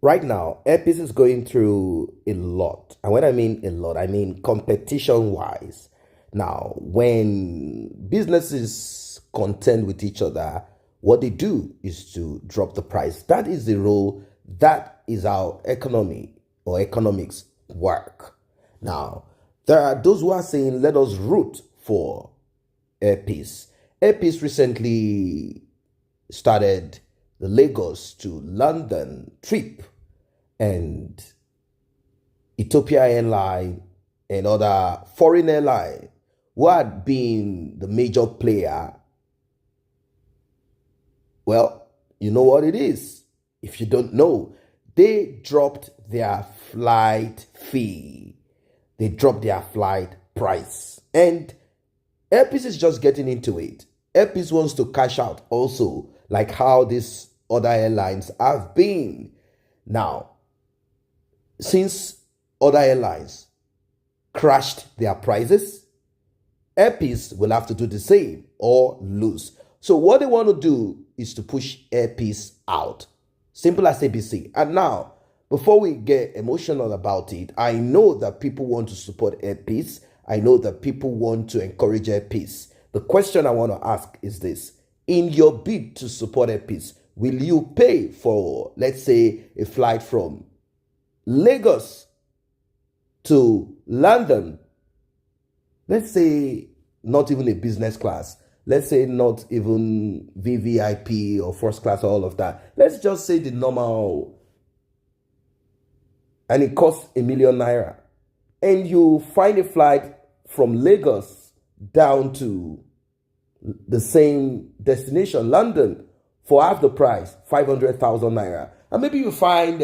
Right now, Airpeace is going through a lot. And when I mean a lot, I mean competition wise. Now, when businesses contend with each other, what they do is to drop the price. That is the role, that is how economy or economics work. Now, there are those who are saying, let us root for Airpeace. Airpeace recently started the Lagos to London trip, and Ethiopia Airline and other foreign airline who had been the major player. Well, you know what it is. If you don't know, they dropped their flight fee. They dropped their flight price. And Airpeace is just getting into it. Airpeace wants to cash out also, like how these other airlines have been. Now, since other airlines crashed their prices, Airpeace will have to do the same or lose. So what they want to do is to push Airpeace out. Simple as ABC. And now, before we get emotional about it, I know that people want to support Airpeace. I know that people want to encourage Airpeace. The question I want to ask is this. In your bid to support Airpeace, will you pay for, let's say, a flight from Lagos to London? Let's say not even a business class. Let's say not even VVIP or first class or all of that. Let's just say the normal, and it costs ₦1 million. And you find a flight from Lagos down to the same destination, London, for half the price, 500,000 naira. And maybe you find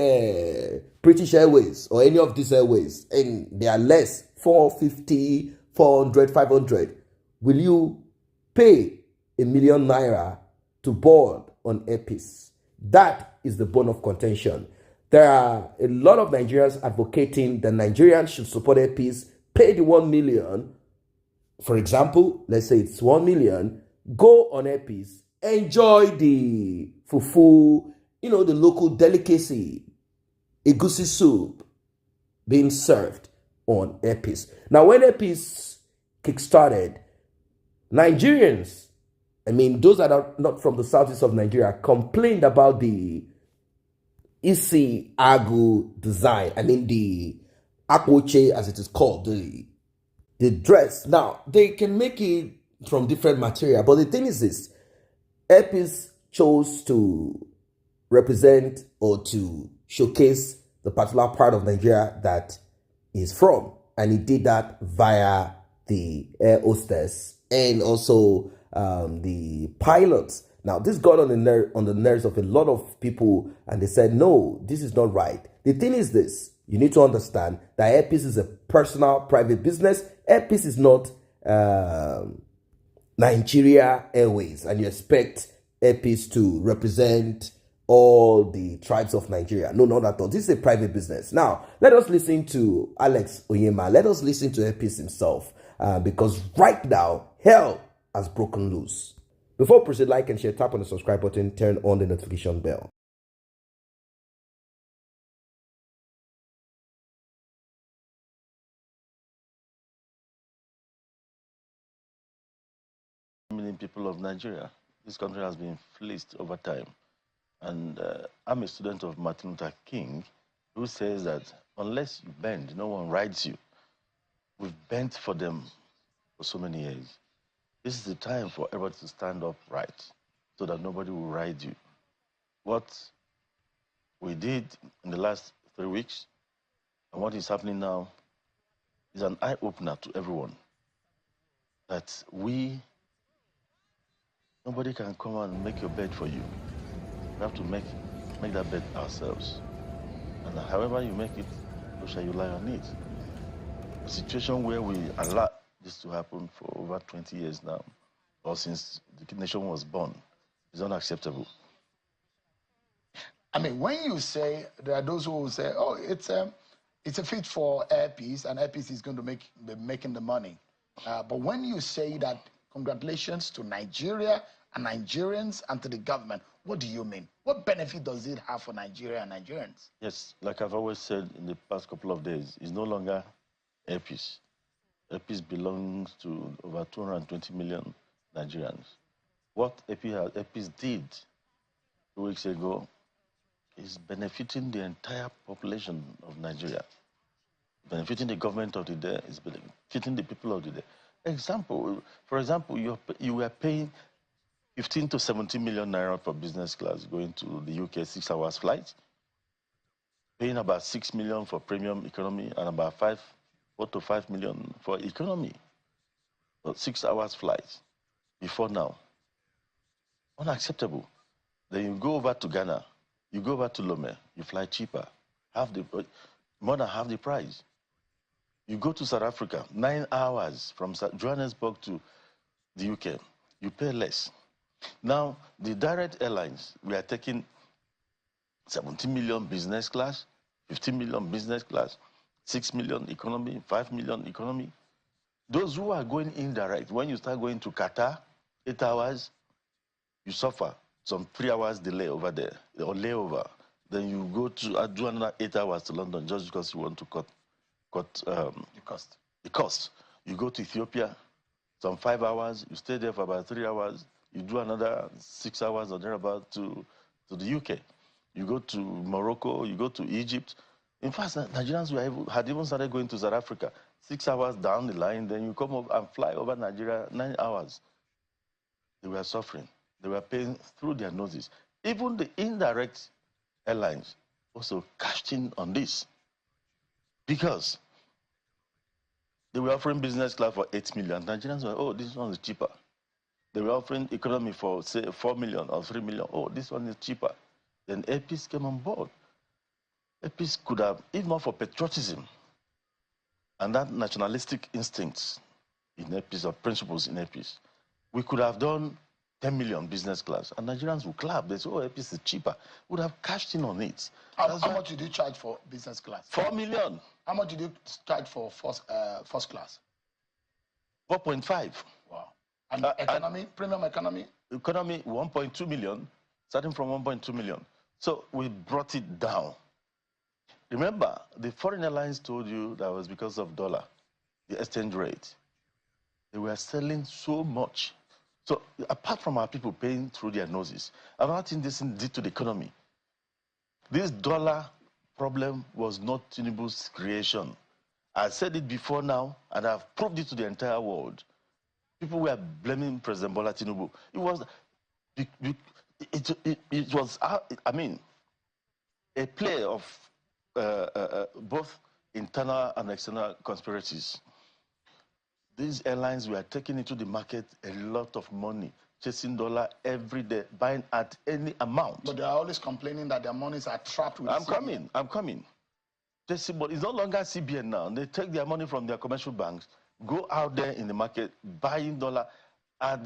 British Airways or any of these airways, and they are less, 450, 400, 500. Will you pay ₦1 million to board on Airpeace? That is the bone of contention. There are a lot of Nigerians advocating that Nigerians should support Airpeace, pay the 1 million. For example, let's say it's 1 million, go on Airpeace, enjoy the fufu, the local delicacy, egusi soup being served on Airpeace. Now, when Airpeace kickstarted, Nigerians, those that are not from the southeast of Nigeria, complained about the isi agu design. The akwoche, as it is called, the dress. Now, they can make it from different material, but the thing is this, Airpeace chose to represent or to showcase the particular part of Nigeria that is from, and he did that via the air hostess and also the pilots. Now, this got on the nerves of a lot of people, and they said, no, this is not right. The thing is this, you need to understand that Airpeace is a personal, private business. Airpeace is not Nigeria Airways, and you expect Airpeace to represent all the tribes of Nigeria. No, not at all. This is a private business. Now, let us listen to Onyeama. Let us listen to Airpeace himself, because right now, hell has broken loose. Before we proceed, like and share, tap on the subscribe button, turn on the notification bell. Many people of Nigeria, this country has been fleeced over time. And I'm a student of Martin Luther King, who says that unless you bend, no one rides you. We've bent for them for so many years. This is the time for everybody to stand up right so that nobody will ride you. What we did in the last 3 weeks and what is happening now is an eye-opener to everyone. That nobody can come and make your bed for you. We have to make that bed ourselves. And however you make it, so shall you lie on it. A situation where we allow this to happen for over 20 years now, or since the nation was born, is unacceptable. When you say, there are those who will say, oh, it's a fit for Airpeace, and Airpeace is going to be making the money. But when you say that, congratulations to Nigeria and Nigerians and to the government, What do you mean? What benefit does it have for Nigeria and Nigerians? Yes, like I've always said in the past couple of days, it's no longer Airpeace. Airpeace belongs to over 220 million Nigerians. What Airpeace did 2 weeks ago is benefiting the entire population of Nigeria, benefiting the government of the day, is benefiting the people of the day. For example, you were paying 15 to 17 million naira for business class going to the UK 6 hours flight, paying about 6 million for premium economy and about 4 to 5 million for economy. 6 hours flight before now. Unacceptable. Then you go over to Ghana, you go over to Lome, you fly cheaper, more than half the price. You go to South Africa, 9 hours from Johannesburg to the UK, you pay less. Now, the direct airlines, we are taking 17 million business class, 15 million business class, 6 million economy, 5 million economy. Those who are going indirect, when you start going to Qatar, 8 hours, you suffer some 3 hours delay over there, or layover. Then you go to do another 8 hours to London just because you want to cut the cost. You go to Ethiopia, some 5 hours, you stay there for about 3 hours, you do another 6 hours or thereabout to the UK. You go to Morocco, you go to Egypt. In fact, Nigerians had even started going to South Africa, 6 hours down the line, then you come up and fly over Nigeria 9 hours. They were suffering. They were paying through their noses. Even the indirect airlines also cashed in on this because they were offering business class for 8 million. Nigerians were, oh, this one is cheaper. They were offering economy for, say, 4 million or 3 million. Oh, this one is cheaper. Then Airpeace came on board. Airpeace could have, if not for patriotism and that nationalistic instincts in Airpeace, or principles in Airpeace, we could have done 10 million business class, and Nigerians would clap. They say, oh, Airpeace is cheaper. Would have cashed in on it. How much did you charge for business class? 4 million. How much did you charge for first class? 4.5. Wow. And economy, premium economy? Economy, 1.2 million, starting from 1.2 million. So we brought it down. Remember, the foreign airlines told you that was because of dollar, the exchange rate. They were selling so much. So apart from our people paying through their noses, another thing this did to the economy. This dollar problem was not Tinubu's creation. I said it before now, and I've proved it to the entire world. People were blaming President Bola Tinubu. It was, I mean, a play of both internal and external conspiracies. These airlines were taking into the market a lot of money, chasing dollar every day, buying at any amount. But they are always complaining that their monies are trapped with CBN. I'm coming. But it's no longer CBN now. They take their money from their commercial banks, go out there in the market, buying dollar at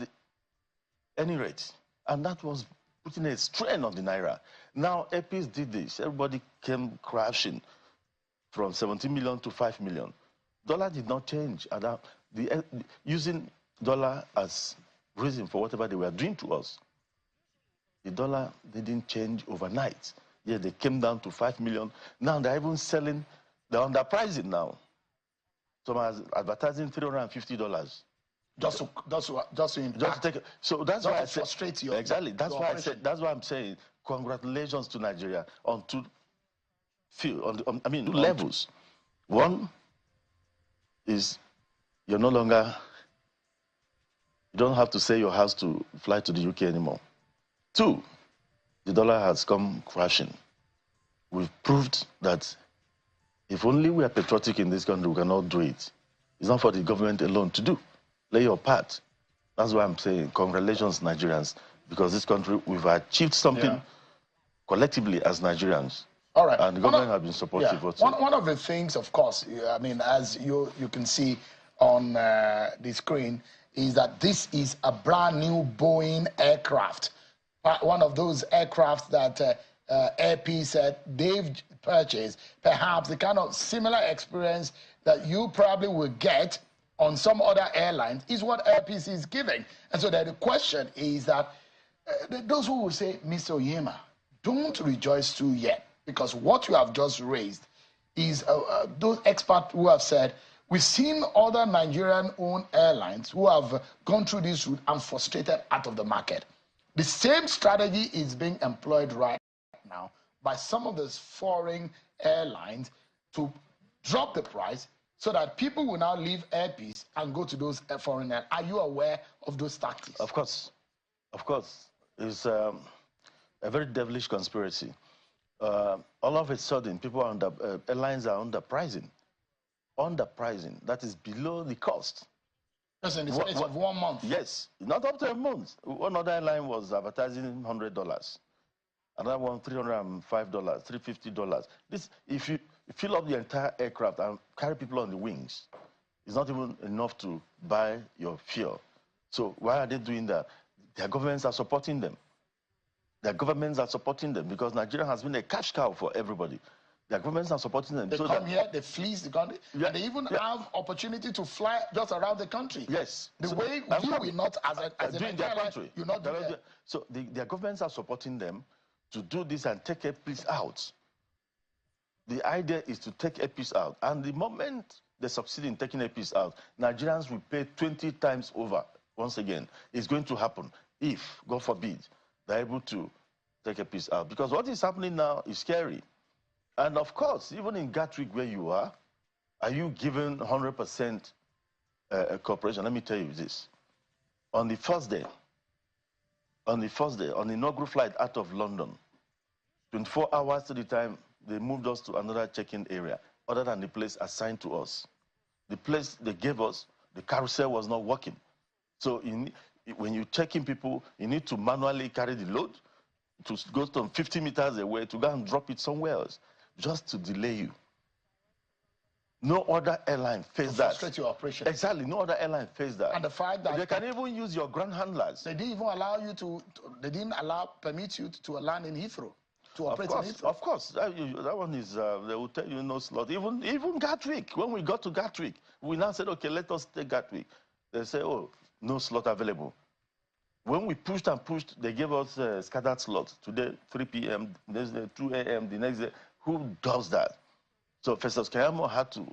any rate. And that was putting a strain on the Naira. Now, Airpeace did this. Everybody came crashing from 17 million to 5 million. Dollar did not change. Using dollar as reason for whatever they were doing to us. The dollar didn't change overnight. Yeah, they came down to 5 million. Now they're even selling, they're underpricing now. Some are advertising $350. Just to take it. So that's why I said, frustrate you. Exactly. That's why I said. That's why I'm saying congratulations to Nigeria on two levels. One is you don't have to sell your house to fly to the UK anymore. Two, the dollar has come crashing. We've proved that if only we are patriotic in this country, we cannot do it. It's not for the government alone to do. Play your part. That's why I'm saying congratulations, Nigerians, because this country, we've achieved something collectively as Nigerians. All right. And the government has been supportive. Yeah. One of the things, of course, I mean, as you can see on the screen, is that this is a brand new Boeing aircraft. One of those aircraft that Airpeace said they've purchased. Perhaps the kind of similar experience that you probably will get on some other airlines is what Airpeace is giving. And so the question is that those who will say, Mr. Onyeama, don't rejoice too yet, because what you have just raised is those experts who have said, we've seen other Nigerian-owned airlines who have gone through this route and frustrated out of the market. The same strategy is being employed right now by some of those foreign airlines to drop the price so that people will now leave Airpeace and go to those foreign airlines. Are you aware of those tactics? Of course. Of course. It's a very devilish conspiracy. All of a sudden, people are airlines are underpricing. Underpricing. That is below the cost. Just in the space of 1 month. Yes, not up to a month. One other airline was advertising $100. Another one $305, $350. This, if you fill up the entire aircraft and carry people on the wings, it's not even enough to buy your fuel. So why are they doing that? Their governments are supporting them. Their governments are supporting them because Nigeria has been a cash cow for everybody. Their governments are supporting them. They come here, they fleece the country, and they even have opportunity to fly just around the country. Yes. The way you will not, as a doing their country. you're not doing that. So their governments are supporting them to do this and take a piece out. The idea is to take a piece out. And the moment they succeed in taking a piece out, Nigerians will pay 20 times over. Once again, it's going to happen if, God forbid, they're able to take a piece out. Because what is happening now is scary. And of course, even in Gatwick where you are you given 100% cooperation? Let me tell you this. On the first day, on the inaugural flight out of London, 24 hours to the time, they moved us to another check-in area other than the place assigned to us. The place they gave us, the carousel was not working. So when you check in people, you need to manually carry the load to go some 50 meters away to go and drop it somewhere else, just to delay you. No other airline faced that. Frustrate your operation. Exactly, no other airline faced that. And the fact that they can even use your ground handlers. They didn't even allow you they didn't permit you to land in Heathrow, to operate in Heathrow. Of course, that one is, they will tell you no slot. Even Gatwick, when we got to Gatwick, we now said, okay, let us take Gatwick. They say, oh, no slot available. When we pushed and pushed, they gave us scattered slots. Today, 3 p.m., next day, 2 a.m., the next day. Who does that? So Festus Keyamo had to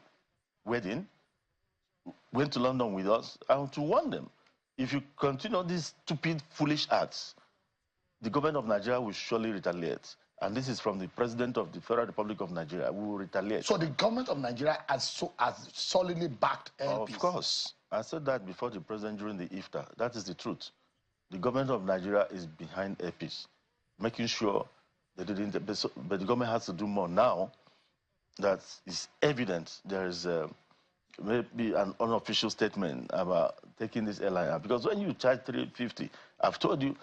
wade in, went to London with us, and to warn them, if you continue these stupid, foolish acts, the government of Nigeria will surely retaliate. And this is from the President of the Federal Republic of Nigeria. We will retaliate. So the government of Nigeria has solidly backed Airpeace. Of course. I said that before the President during the IFTA. That is the truth. The government of Nigeria is behind Airpeace, making sure they didn't. But the government has to do more now. That is evident. There is maybe an unofficial statement about taking this airline out. Because when you charge $350, I've told you,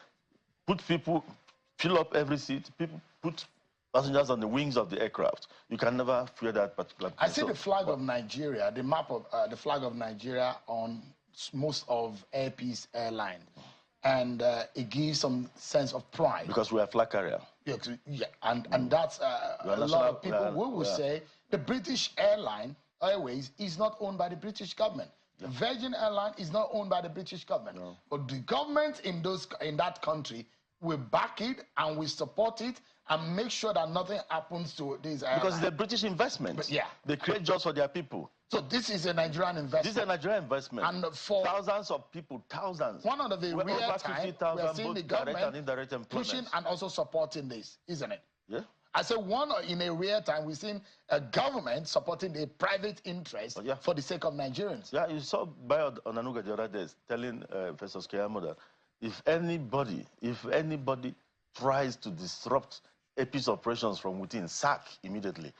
fill up every seat, people put passengers on the wings of the aircraft. You can never fear that particular place. I see the flag of Nigeria, the map of the flag of Nigeria on most of Airpeace Airline. And it gives some sense of pride. Because we are a flag carrier. Yeah, and that's a lot of people will say the British Airways is not owned by the British government. The Virgin Airline is not owned by the British government. No. But the government in that country will back it and will support it and make sure that nothing happens to these airlines. Because it's a British investment. But, yeah. They create jobs for their people. So this is a Nigerian investment. This is a Nigerian investment. And for thousands of people, thousands. One of the rare times we are seeing the government pushing and also supporting this, isn't it? Yeah. I said in a rare time we've seen a government supporting a private interest for the sake of Nigerians. Yeah, you saw Bayo Onanuga the other day telling Festus Keyamo that if anybody tries to disrupt Airpeace operations from within, sack immediately.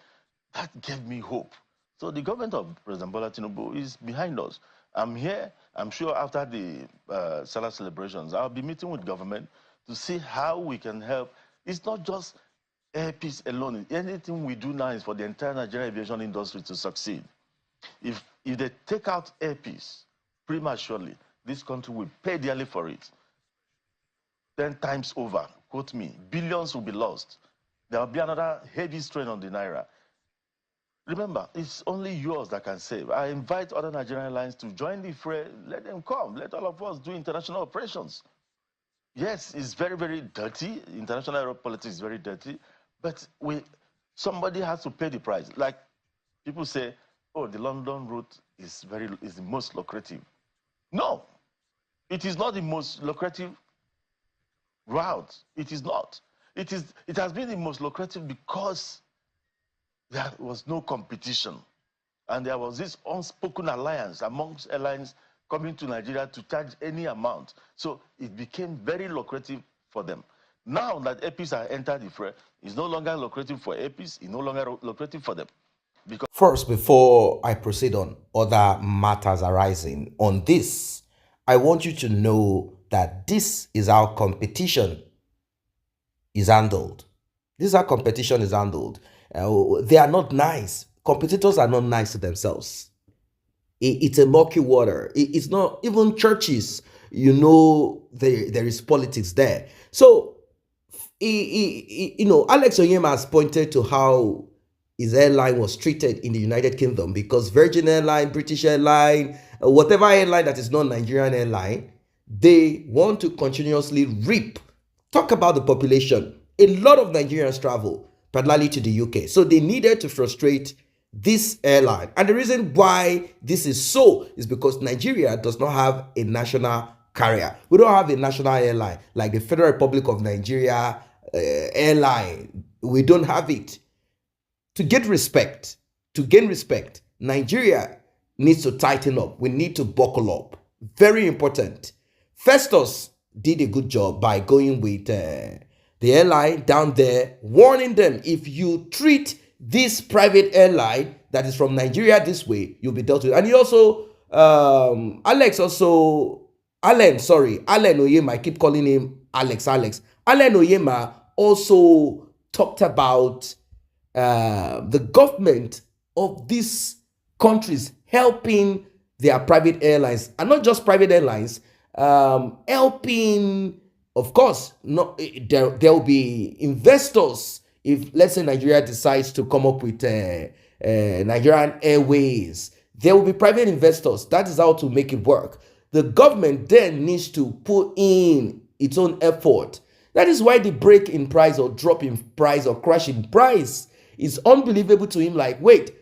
That gave me hope. So the government of President Bola Tinubu is behind us. I'm here. I'm sure after the Salah celebrations, I'll be meeting with government to see how we can help. It's not just Airpeace alone. Anything we do now is for the entire Nigerian aviation industry to succeed. If they take out Airpeace prematurely, this country will pay dearly for it. 10 times over, quote me, billions will be lost. There will be another heavy strain on the Naira. Remember, it's only yours that can save. I invite other Nigerian airlines to join the fray. Let them come. Let all of us do international operations. yes, it's very, very dirty. International aero politics is very dirty, but somebody has to pay the price. Like people say, oh, the London route is the most lucrative. No, it is not the most lucrative route. It is not. It has been the most lucrative because there was no competition. And there was this unspoken alliance amongst airlines coming to Nigeria to charge any amount. So it became very lucrative for them. Now that APs have entered the fray, it's no longer lucrative for APs, it's no longer lucrative for them. First, before I proceed on other matters arising on this, I want you to know that this is how competition is handled. This is how competition is handled. They are not nice. Competitors are not nice to themselves. It's a murky water. It's not even churches. There is politics there. So, Alex Onyeama has pointed to how his airline was treated in the United Kingdom, because Virgin Airline, British Airline, whatever airline that is not Nigerian airline, they want to continuously reap. Talk about the population. A lot of Nigerians travel, particularly to the UK. So they needed to frustrate this airline. And the reason why this is so is because Nigeria does not have a national carrier. We don't have a national airline like the Federal Republic of Nigeria airline. We don't have it. To gain respect, Nigeria needs to tighten up. We need to buckle up. Very important. Festus did a good job by going with the airline down there, warning them, if you treat this private airline that is from Nigeria this way, you'll be dealt with. And he also, Allen Onyeama, I keep calling him Alex. Allen Onyeama also talked about the government of these countries helping their private airlines, and not just private airlines, helping, of course, there will be investors. If, let's say, Nigeria decides to come up with Nigerian Airways, there will be private investors. That is how to make it work. The government then needs to put in its own effort. That is why the break in price or drop in price or crash in price is unbelievable to him. Like, wait,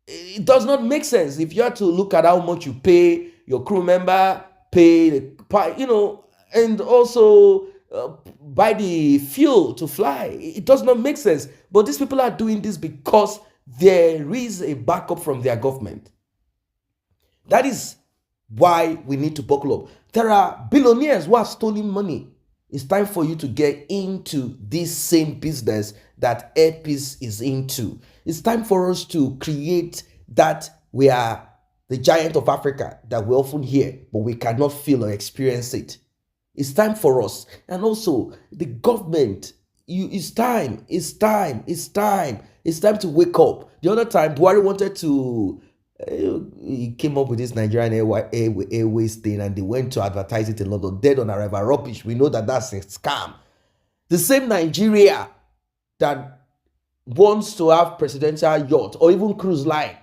it does not make sense. If you have to look at how much you pay your crew member, pay and also buy the fuel to fly, it does not make sense. But these people are doing this because there is a backup from their government. That is why we need to buckle up. There are billionaires who have stolen money. It's time for you to get into this same business that Airpeace is into. It's time for us to create that we are the giant of Africa that we often hear, but we cannot feel or experience it. It's time for us. And also, the government, it's time to wake up. The other time, Buhari wanted to, he came up with this Nigerian Airways thing, and they went to advertise it in London. Dead on arrival, rubbish. We know that that's a scam. The same Nigeria that wants to have presidential yacht or even cruise line,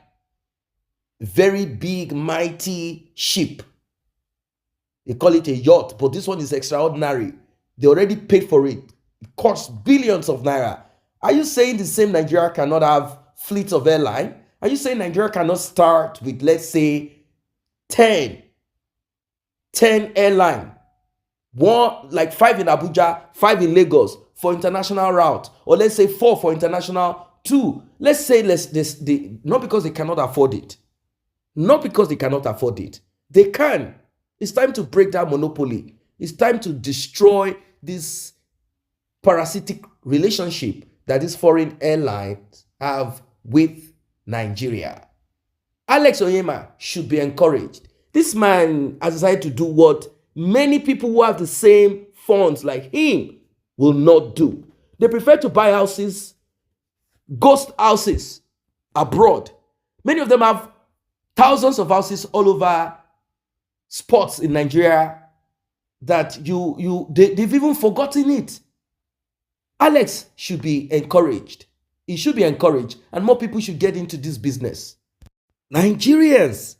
very big, mighty ship. They call it a yacht, but this one is extraordinary. They already paid for it. It costs billions of naira. Are you saying the same Nigeria cannot have fleets of airline? Are you saying Nigeria cannot start with, let's say, 10 airline? One, like 5 in Abuja, 5 in Lagos for international route, or let's say 4 for international, 2. Let's say not because they cannot afford it. Not because they cannot afford it. They can. It's time to break that monopoly. It's time to destroy this parasitic relationship that these foreign airlines have with Nigeria. Alex Onyeama should be encouraged. This man has decided to do what many people who have the same funds like him will not do. They prefer to buy houses, ghost houses abroad. Many of them have thousands of houses all over spots in Nigeria that they've even forgotten it. Alex should be encouraged. He should be encouraged, and more people should get into this business. Nigerians,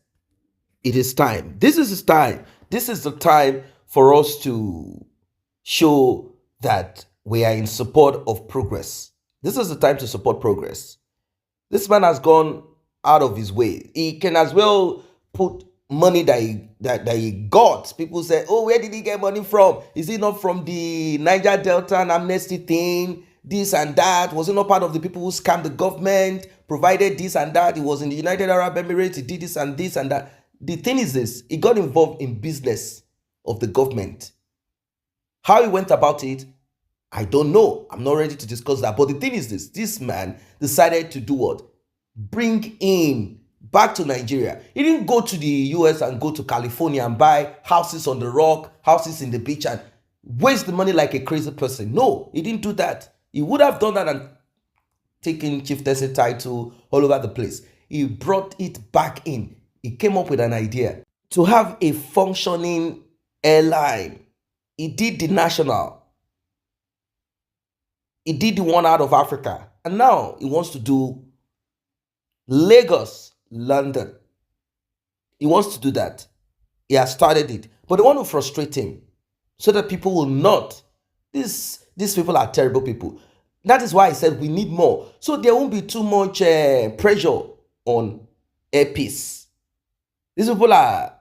it is time. This is the time. This is the time for us to show that we are in support of progress. This is the time to support progress. This man has gone out of his way. He can as well put money that he got. People say, oh, where did he get money from? Is it not from the Niger Delta and amnesty thing? This and that. Was it not part of the people who scammed the government, provided this and that? He was in the United Arab Emirates, he did this and that. The thing is this, he got involved in business of the government. How he went about it, I don't know. I'm not ready to discuss that. But the thing is this man decided to do what? Bring him back to Nigeria. He didn't go to the US and go to California and buy houses on the rock, houses in the beach, and waste the money like a crazy person. No, he didn't do that. He would have done that and taken chieftaincy title all over the place. He brought it back in. He came up with an idea to have a functioning airline. He did the national. He did the one out of Africa. And now he wants to do Lagos, London. He wants to do that. He has started it. But they want to frustrate him so that people will not. These people are terrible people. That is why I said we need more. So there won't be too much pressure on Air Peace. These people are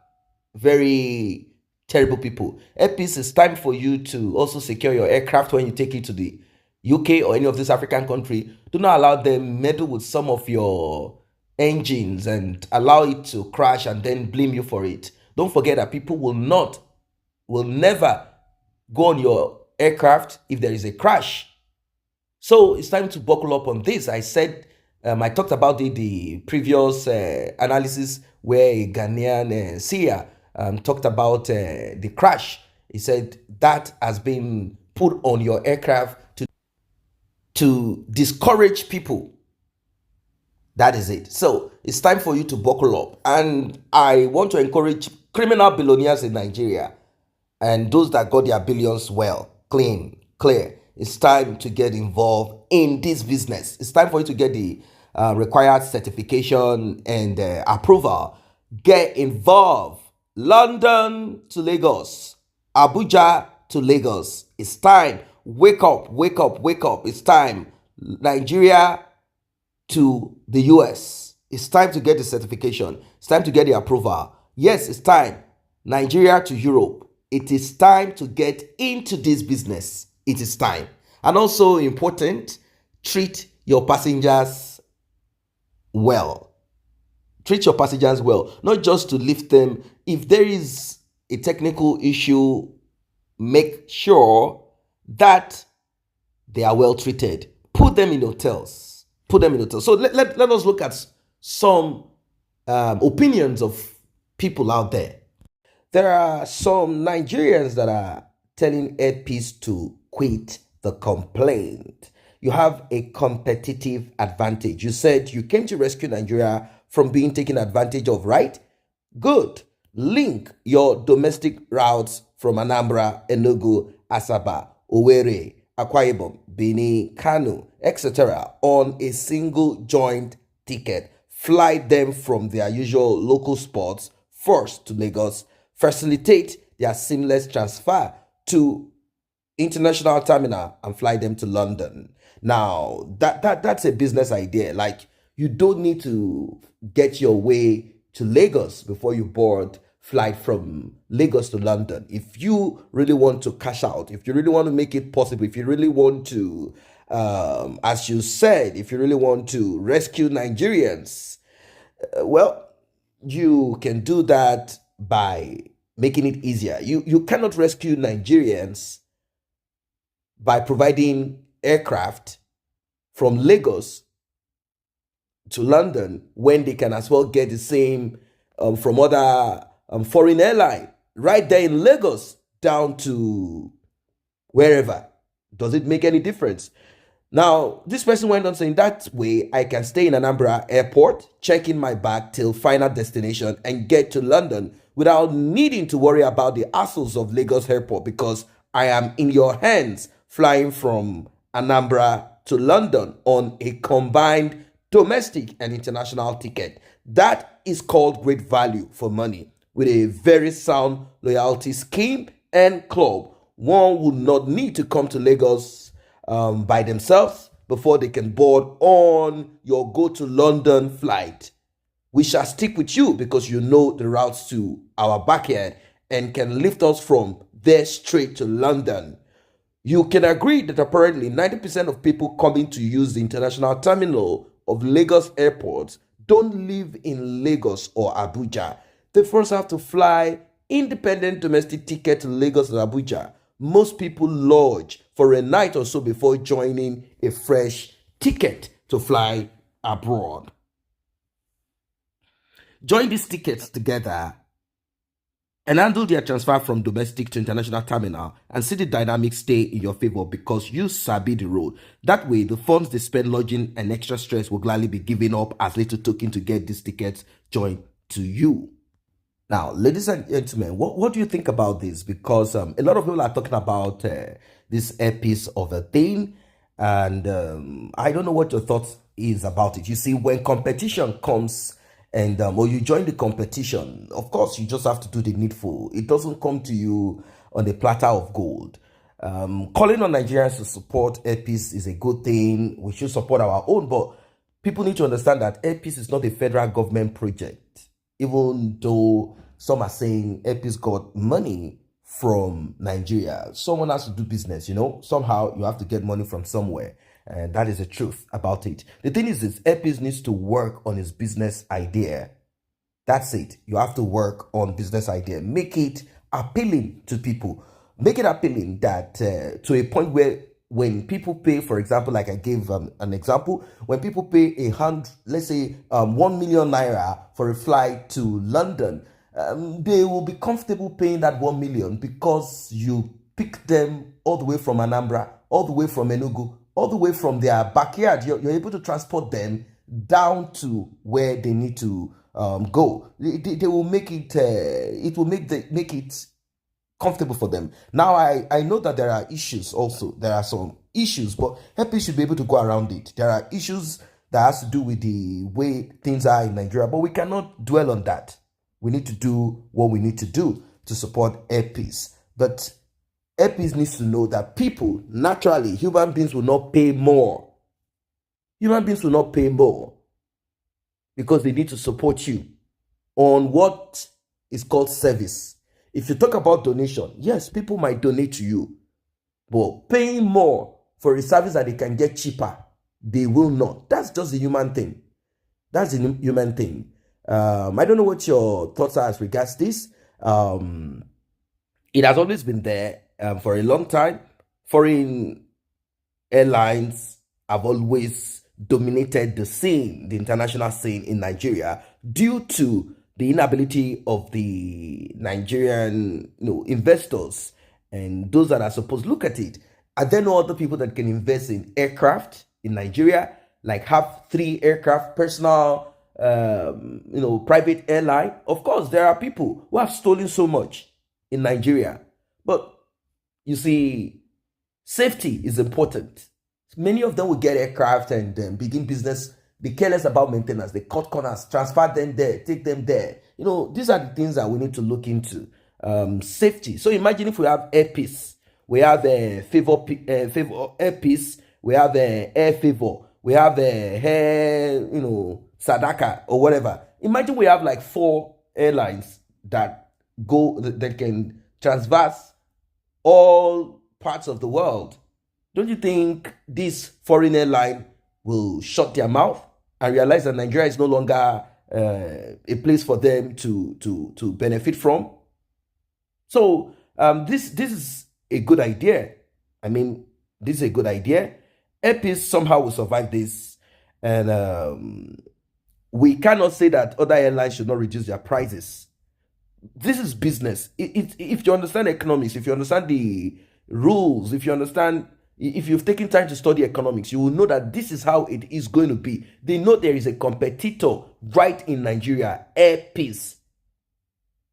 very terrible people. Air Peace, it's time for you to also secure your aircraft when you take it to the UK or any of this African country. Do not allow them meddle with some of your engines and allow it to crash and then blame you for it. Don't forget that people will never go on your aircraft if there is a crash. So it's time to buckle up on this. I said, I talked about the previous analysis where a Ghanaian seer talked about the crash. He said that has been put on your aircraft to discourage people. That is it. So it's time for you to buckle up. And I want to encourage criminal billionaires in Nigeria and those that got their billions well, clear. It's time to get involved in this business. It's time for you to get the required certification and approval. Get involved. London to Lagos, Abuja to Lagos. It's time. Wake up. It's time. Nigeria to the US. It's time to get the certification. It's time to get the approval. Yes, it's time. Nigeria to Europe. It is time to get into this business. It is time. And also important, treat your passengers well. Treat your passengers well, not just to lift them. If there is a technical issue, make sure that they are well treated. Put them in hotels. So let us look at some opinions of people out there. There are some Nigerians that are telling Air Peace to quit the complaint. You have a competitive advantage. You said you came to rescue Nigeria from being taken advantage of, right? Good. Link your domestic routes from Anambra, Enugu, Asaba, Owerri, Akwa Ibom, Benin, Kano, etc. on a single joint ticket. Fly them from their usual local spots first to Lagos. Facilitate their seamless transfer to international terminal and fly them to London. Now, that's a business idea. Like, you don't need to get your way to Lagos before you board flight from Lagos to London. If you really want to cash out, if you really want to make it possible, if you really want to, as you said, if you really want to rescue Nigerians, well, you can do that by making it easier. You cannot rescue Nigerians by providing aircraft from Lagos to London when they can as well get the same from other foreign airline right there in Lagos down to wherever. Does it make any difference? Now, this person went on saying, that way I can stay in Anambra airport, check in my bag till final destination and get to London without needing to worry about the hassles of Lagos airport because I am in your hands flying from Anambra to London on a combined domestic and international ticket. That is called great value for money with a very sound loyalty scheme and club. one will not need to come to Lagos by themselves before they can board on your go to London flight. We shall stick with you because you know the routes to our backyard and can lift us from there straight to London. You can agree that apparently 90% of people coming to use the international terminal of Lagos Airport don't live in Lagos or Abuja. They first have to fly independent domestic ticket to Lagos and Abuja. Most people lodge for a night or so before joining a fresh ticket to fly abroad. Join these tickets together and handle their transfer from domestic to international terminal and see the dynamics stay in your favor because you sabi the road. That way, the funds they spend lodging and extra stress will gladly be given up as little token to get these tickets joined to you. Now, ladies and gentlemen, what do you think about this? Because a lot of people are talking about this earpiece of a thing, and I don't know what your thoughts is about it. You see, when competition comes and or you join the competition, of course, you just have to do the needful. It doesn't come to you on a platter of gold. Calling on Nigerians to support Airpeace is a good thing. We should support our own, but people need to understand that Airpeace is not a federal government project. Even though some are saying Airpeace got money from Nigeria, someone has to do business, somehow you have to get money from somewhere. And that is the truth about it. The thing is this, Airpeace needs to work on his business idea. That's it. You have to work on business idea. Make it appealing to people. Make it appealing that to a point where when people pay, for example, like I gave an example, when people pay let's say 1 million naira for a flight to London, they will be comfortable paying that 1 million because you pick them all the way from Anambra, all the way from Enugu, all the way from their backyard. You're able to transport them down to where they need to go. They will make it. It will make it comfortable for them. Now, I know that there are issues also. There are some issues, but Airpeace should be able to go around it. There are issues that has to do with the way things are in Nigeria, but we cannot dwell on that. We need to do what we need to do to support Airpeace. But Airpeace needs to know that people, naturally, human beings will not pay more. Human beings will not pay more because they need to support you on what is called service. If you talk about donation, yes, people might donate to you, but paying more for a service that they can get cheaper, they will not. That's just the human thing. That's the human thing. I don't know what your thoughts are as regards this. It has always been there for a long time. Foreign airlines have always dominated the scene, the international scene in Nigeria, due to the inability of the Nigerian investors and those that are supposed to look at it. Are there no other people that can invest in aircraft in Nigeria, like have 3 aircraft, personal, private airline? Of course, there are people who have stolen so much in Nigeria. But you see, safety is important. Many of them will get aircraft and begin business. Be careless about maintenance. They cut corners, transfer them there, take them there. These are the things that we need to look into. Safety. So imagine if we have Airpeace, we have a favor Airpeace, we have a air favor, we have a hair, Sadaka or whatever. Imagine we have like 4 airlines that can transverse all parts of the world. Don't you think this foreign airline will shut their mouth and realize that Nigeria is no longer a place for them to benefit from? So this is a good idea. I mean, this is a good idea. Airpeace somehow will survive this, and we cannot say that other airlines should not reduce their prices. This is business. If you understand economics, if you understand the rules, if you've taken time to study economics, you will know that this is how it is going to be. They know there is a competitor right in Nigeria, Airpeace,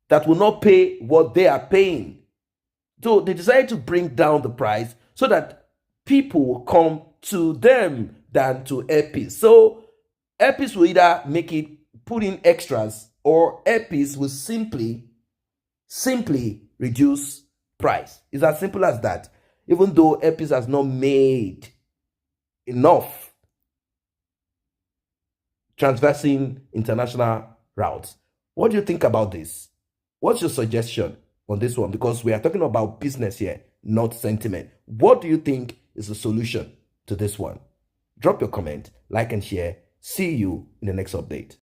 that will not pay what they are paying. So they decided to bring down the price so that people will come to them than to Airpeace. So Airpeace will either put in extras, or Airpeace will simply reduce price. It's as simple as that. Even though Airpeace has not made enough transversing international routes. What do you think about this? What's your suggestion on this one? Because we are talking about business here, not sentiment. What do you think is the solution to this one? Drop your comment, like and share. See you in the next update.